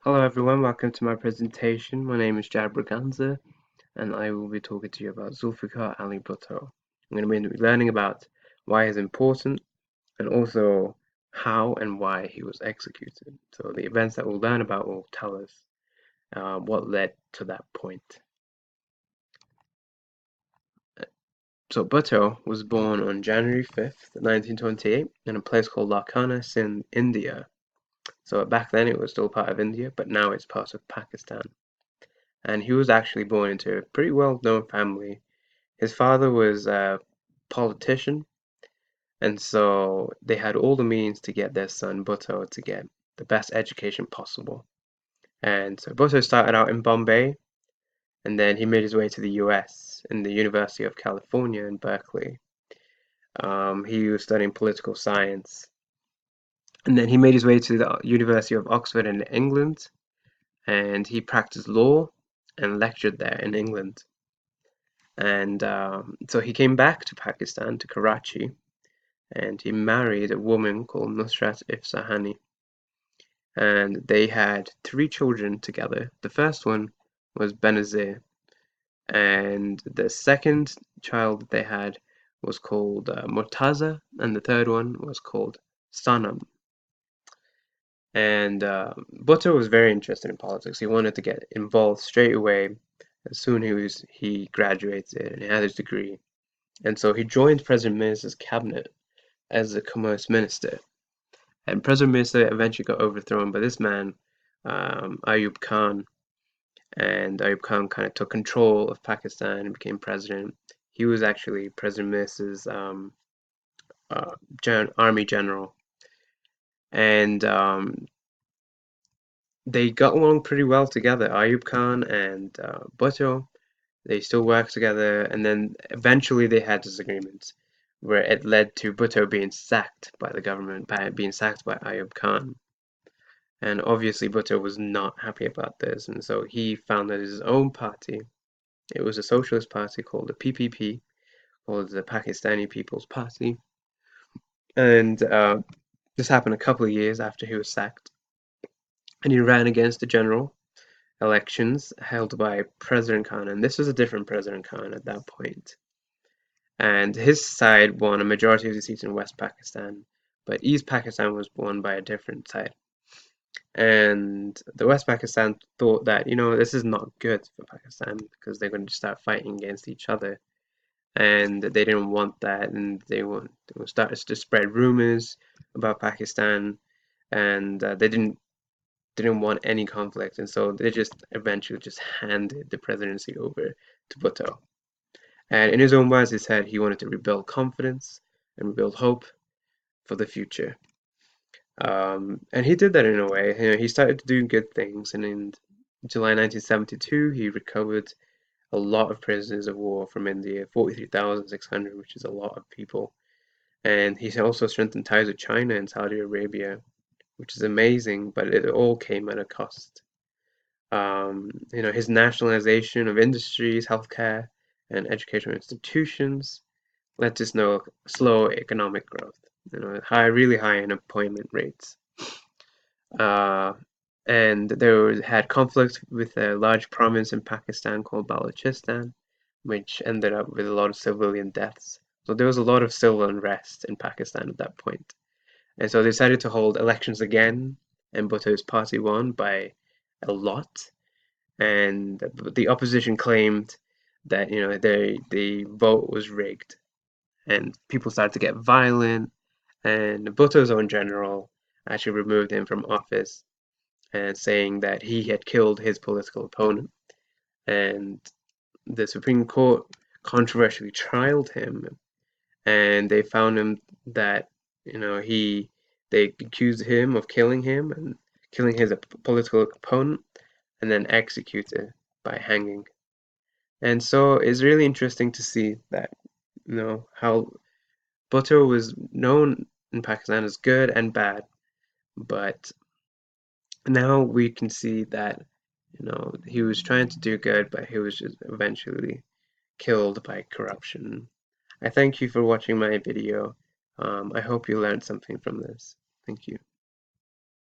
Hello everyone, welcome to my presentation. My name is Jad Braganza and I will be talking to you about Zulfikar Ali Bhutto. I'm going to be learning about why he's important and also how and why he was executed. So the events that we'll learn about will tell us what led to that point. So Bhutto was born on January 5th, 1928 in a place called Larkana, in India. So back then it was still part of India, but now it's part of Pakistan. And he was actually born into a pretty well-known family. His father was a politician, and so they had all the means to get their son Bhutto to get the best education possible. And so Bhutto started out in Bombay, and then he made his way to the US in the University of California in Berkeley. He was studying political science, and then he made his way to the University of Oxford in England, and he practiced law and lectured there in England. And so he came back to Pakistan, to Karachi, and he married a woman called Nusrat Ifsahani. And they had three children together. The first one was Benazir, and the second child that they had was called Murtaza, and the third one was called Sanam. And Bhutto was very interested in politics. He wanted to get involved straight away as soon as he graduated and he had his degree. And so he joined President Mirza's cabinet as a commerce minister. And President Mirza eventually got overthrown by this man, Ayub Khan. And Ayub Khan kind of took control of Pakistan and became president. He was actually President Mirza's army general. And they got along pretty well together, Ayub Khan and Bhutto. They still worked together, and then eventually they had disagreements where it led to Bhutto being sacked by the government, by being sacked by Ayub Khan. And obviously Bhutto was not happy about this, and so he founded his own party. It was a socialist party called the PPP, called the Pakistani People's Party. And this happened a couple of years after he was sacked. And he ran against the general elections held by President Khan, and this was a different President Khan at that point. And his side won a majority of the seats in West Pakistan, but East Pakistan was won by a different side. And the West Pakistan thought that, this is not good for Pakistan because they're going to start fighting against each other. And they didn't want that, and they started to spread rumors about Pakistan, and they didn't want any conflict, and so they just eventually just handed the presidency over to Bhutto. And in his own words, he said he wanted to rebuild confidence and rebuild hope for the future. And he did that in a way. He started doing good things, and in July 1972, he recovered a lot of prisoners of war from India, 43,600, which is a lot of people. And he also strengthened ties with China and Saudi Arabia, which is amazing, but it all came at a cost. His nationalization of industries, healthcare, and educational institutions led to slow economic growth. Really high unemployment rates. Uh, and there had conflict with a large province in Pakistan called Balochistan, which ended up with a lot of civilian deaths. So there was a lot of civil unrest in Pakistan at that point. And so they decided to hold elections again, and Bhutto's party won by a lot. And the opposition claimed that the vote was rigged, and people started to get violent. And Bhutto's own general actually removed him from office and saying that he had killed his political opponent. And the Supreme Court controversially trialed him, and they found him that they accused him of killing him and killing his political opponent, and then executed by hanging. And so it's really interesting to see that how Bhutto was known in Pakistan as good and bad, but now we can see that he was trying to do good, but he was just eventually killed by corruption. I thank you for watching my video. I hope you learned something from this. Thank you.